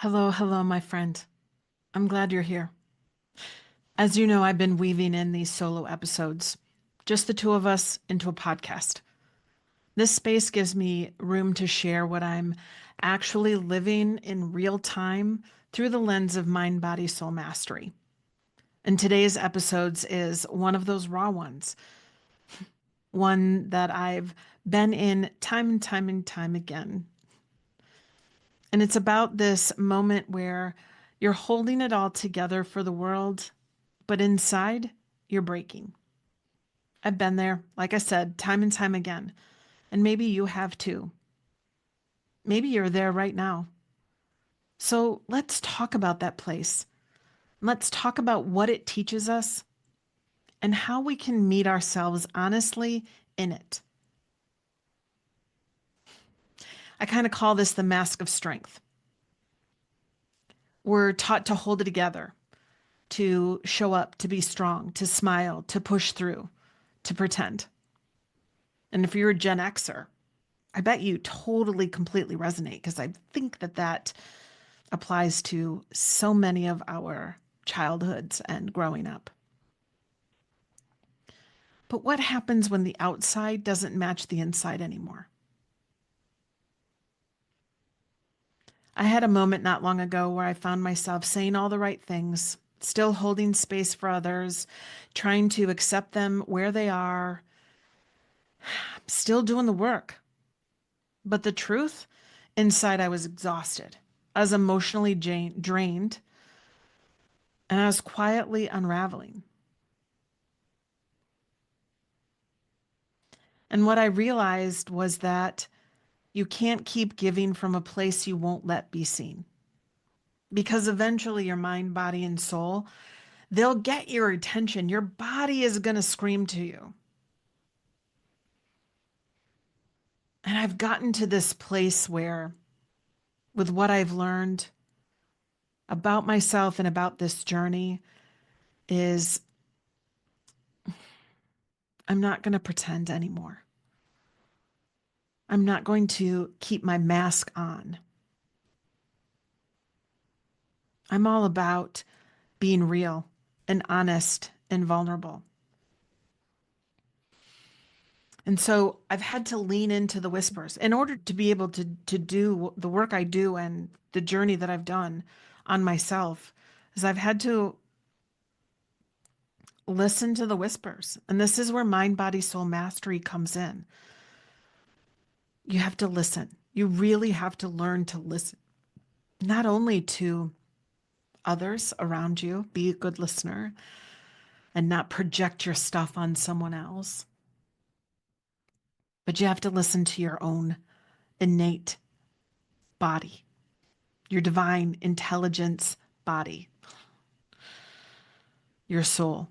Hello, hello, my friend. I'm glad you're here. As you know, I've been weaving in these solo episodes, just the two of us, into a podcast. This space gives me room to share what I'm actually living in real time through the lens of mind, body, soul mastery. And today's episodes is one of those raw ones, one that I've been in time and time and time again. And it's about this moment where you're holding it all together for the world, but inside, you're breaking. I've been there, like I said, time and time again. And maybe you have too. Maybe you're there right now. So let's talk about that place. Let's talk about what it teaches us and how we can meet ourselves honestly in it. I kind of call this the mask of strength. We're taught to hold it together, to show up, to be strong, to smile, to push through, to pretend. And if you're a Gen Xer, I bet you totally, completely resonate because I think that applies to so many of our childhoods and growing up. But what happens when the outside doesn't match the inside anymore? I had a moment not long ago where I found myself saying all the right things, still holding space for others, trying to accept them where they are, still doing the work. But the truth, inside I was exhausted. I was emotionally drained, and I was quietly unraveling. And what I realized was that you can't keep giving from a place you won't let be seen. Because eventually your mind, body, and soul, they'll get your attention. Your body is going to scream to you. And I've gotten to this place where, with what I've learned about myself and about this journey, is I'm not going to pretend anymore. I'm not going to keep my mask on. I'm all about being real and honest and vulnerable. And so I've had to lean into the whispers in order to be able to do the work I do and the journey that I've done on myself, is I've had to listen to the whispers. And this is where mind, body, soul mastery comes in. You have to listen. You really have to learn to listen, not only to others around you, be a good listener and not project your stuff on someone else, but you have to listen to your own innate body, your divine intelligence body, your soul,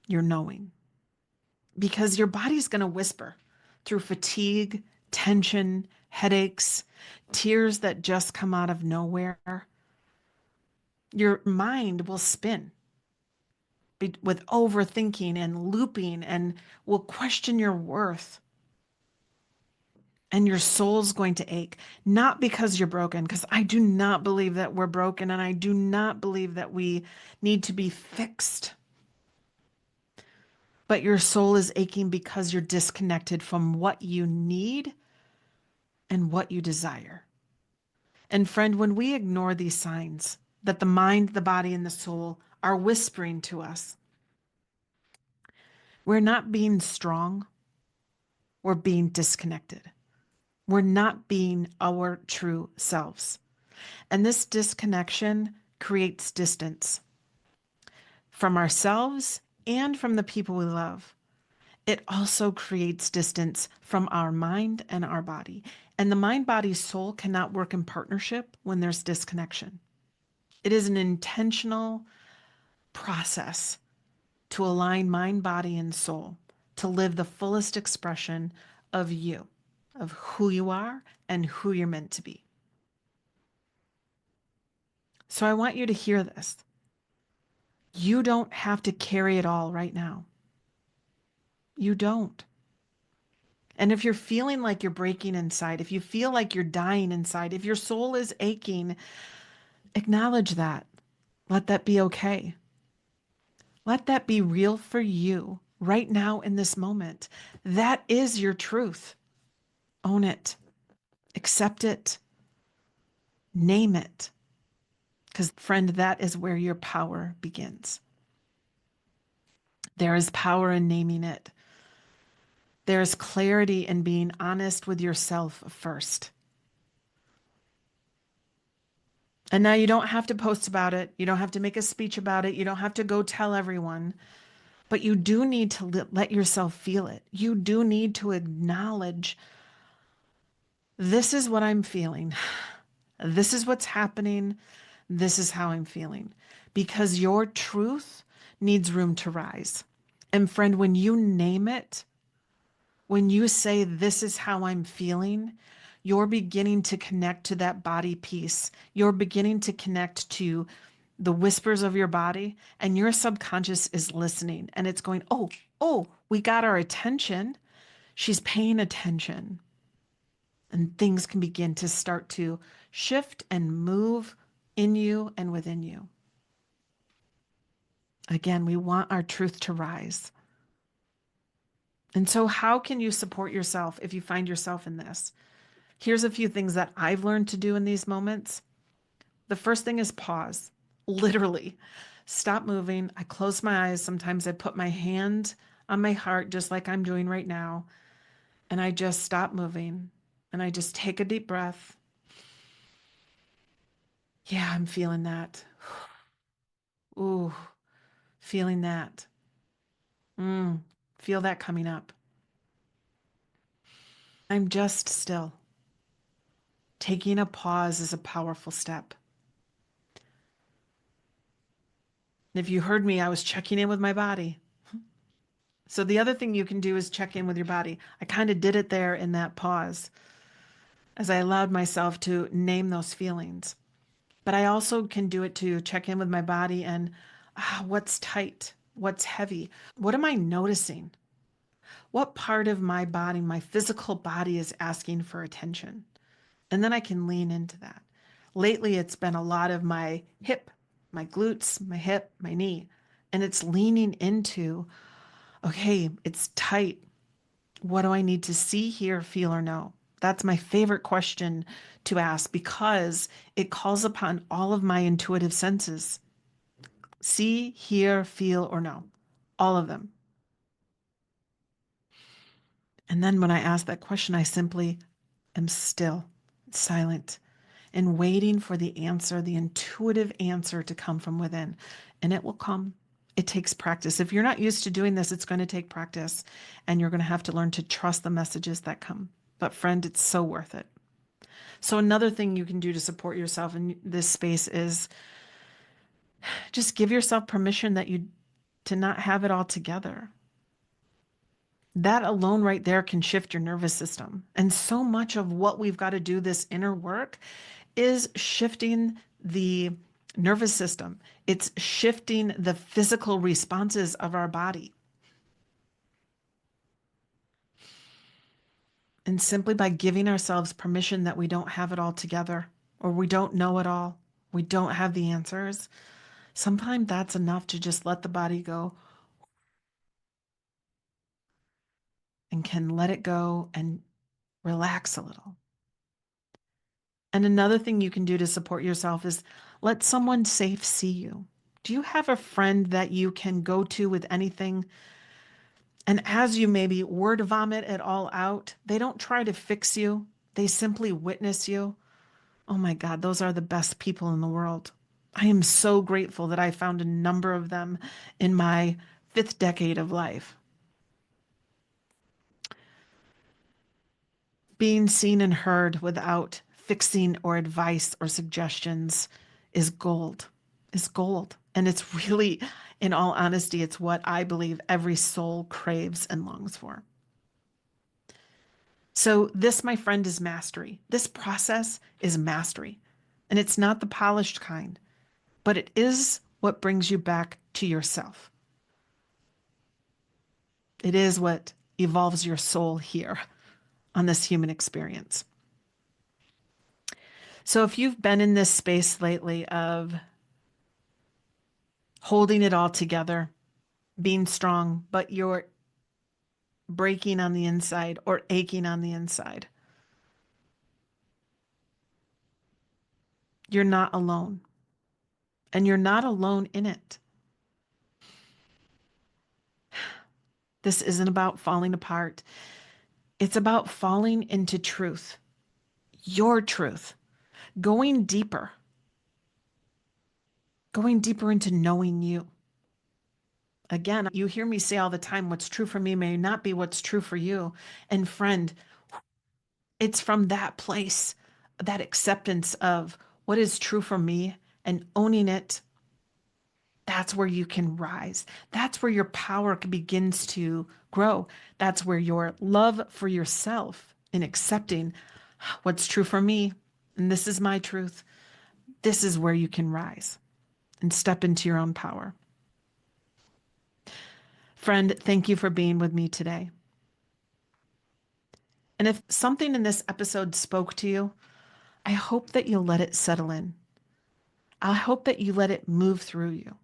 your knowing. Because your body's going to whisper through fatigue, tension, headaches, tears that just come out of nowhere. Your mind will spin with overthinking and looping and will question your worth. And your soul's going to ache, not because you're broken, because I do not believe that we're broken, and I do not believe that we need to be fixed. But your soul is aching because you're disconnected from what you need and what you desire. And friend, when we ignore these signs that the mind, the body, and the soul are whispering to us, we're not being strong, we're being disconnected. We're not being our true selves. And this disconnection creates distance from ourselves and from the people we love. It also creates distance from our mind and our body. And the mind, body, soul cannot work in partnership when there's disconnection. It is an intentional process to align mind, body, and soul to live the fullest expression of you, of who you are and who you're meant to be. So I want you to hear this. You don't have to carry it all right now. You don't. And if you're feeling like you're breaking inside, if you feel like you're dying inside, if your soul is aching, Acknowledge that. Let that be okay. Let that be real for you right now in this moment. That is your truth. Own it, accept it, name it. Because, friend, that is where your power begins. There is power in naming it. There's clarity in being honest with yourself first. And now you don't have to post about it. You don't have to make a speech about it. You don't have to go tell everyone. But you do need to let yourself feel it. You do need to acknowledge this is what I'm feeling. This is what's happening. This is how I'm feeling. Because your truth needs room to rise. And friend, when you name it, when you say, this is how I'm feeling, you're beginning to connect to that body piece. You're beginning to connect to the whispers of your body, and your subconscious is listening and it's going, oh, we got our attention. She's paying attention. And things can begin to start to shift and move in you and within you. Again, we want our truth to rise. And so, how can you support yourself if you find yourself in this? Here's a few things that I've learned to do in these moments. The first thing is pause, literally. Stop moving. I close my eyes. Sometimes I put my hand on my heart, just like I'm doing right now, and I just stop moving and I just take a deep breath. Yeah, I'm feeling that. Ooh, feeling that. Mm, feel that coming up. I'm just still. Taking a pause is a powerful step. If you heard me, I was checking in with my body. So the other thing you can do is check in with your body. I kind of did it there in that pause as I allowed myself to name those feelings. But I also can do it to check in with my body and what's tight? What's heavy? What am I noticing? What part of my body, my physical body, is asking for attention? And then I can lean into that. Lately, it's been a lot of my hip, my glutes, my hip, my knee. And it's leaning into, okay, it's tight. What do I need to see, hear, feel, or know? That's my favorite question to ask because it calls upon all of my intuitive senses. See, hear, feel, or know. All of them. And then when I ask that question, I simply am still, silent, and waiting for the answer, the intuitive answer to come from within. And it will come. It takes practice. If you're not used to doing this, it's going to take practice. And you're going to have to learn to trust the messages that come. But friend, it's so worth it. So another thing you can do to support yourself in this space is just give yourself permission that you to not have it all together. That alone right there can shift your nervous system. And so much of what we've got to do this inner work is shifting the nervous system. It's shifting the physical responses of our body. And simply by giving ourselves permission that we don't have it all together or we don't know it all, we don't have the answers, sometimes that's enough to just let the body go and can let it go and relax a little. And another thing you can do to support yourself is let someone safe see you. Do you have a friend that you can go to with anything? And as you maybe word vomit it all out, they don't try to fix you. They simply witness you. Oh my God, those are the best people in the world. I am so grateful that I found a number of them in my fifth decade of life. Being seen and heard without fixing or advice or suggestions is gold, is gold. And it's really, in all honesty, it's what I believe every soul craves and longs for. So, this, my friend, is mastery. This process is mastery. And it's not the polished kind, but it is what brings you back to yourself. It is what evolves your soul here on this human experience. So if you've been in this space lately of holding it all together, being strong, but you're breaking on the inside or aching on the inside, you're not alone. And you're not alone in it. This isn't about falling apart. It's about falling into truth, your truth, going deeper, going deeper into knowing you. Again, you hear me say all the time, what's true for me may not be what's true for you. And friend, it's from that place, that acceptance of what is true for me and owning it. That's where you can rise. That's where your power begins to grow. That's where your love for yourself in accepting what's true for me, and this is my truth, this is where you can rise and step into your own power. Friend, thank you for being with me today. And if something in this episode spoke to you, I hope that you'll let it settle in. I hope that you let it move through you.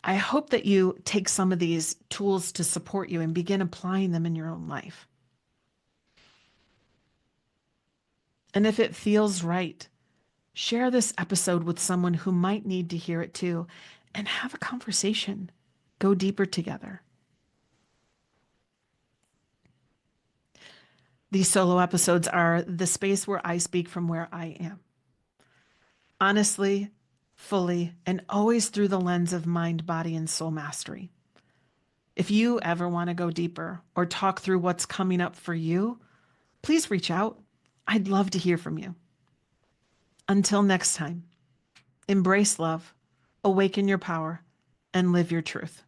I hope that you take some of these tools to support you and begin applying them in your own life. And if it feels right, share this episode with someone who might need to hear it too, and have a conversation. Go deeper together. These solo episodes are the space where I speak from where I am. Honestly, fully, and always through the lens of mind, body, and soul mastery. If you ever want to go deeper or talk through what's coming up for you, please reach out. I'd love to hear from you. Until next time, embrace love, awaken your power, and live your truth.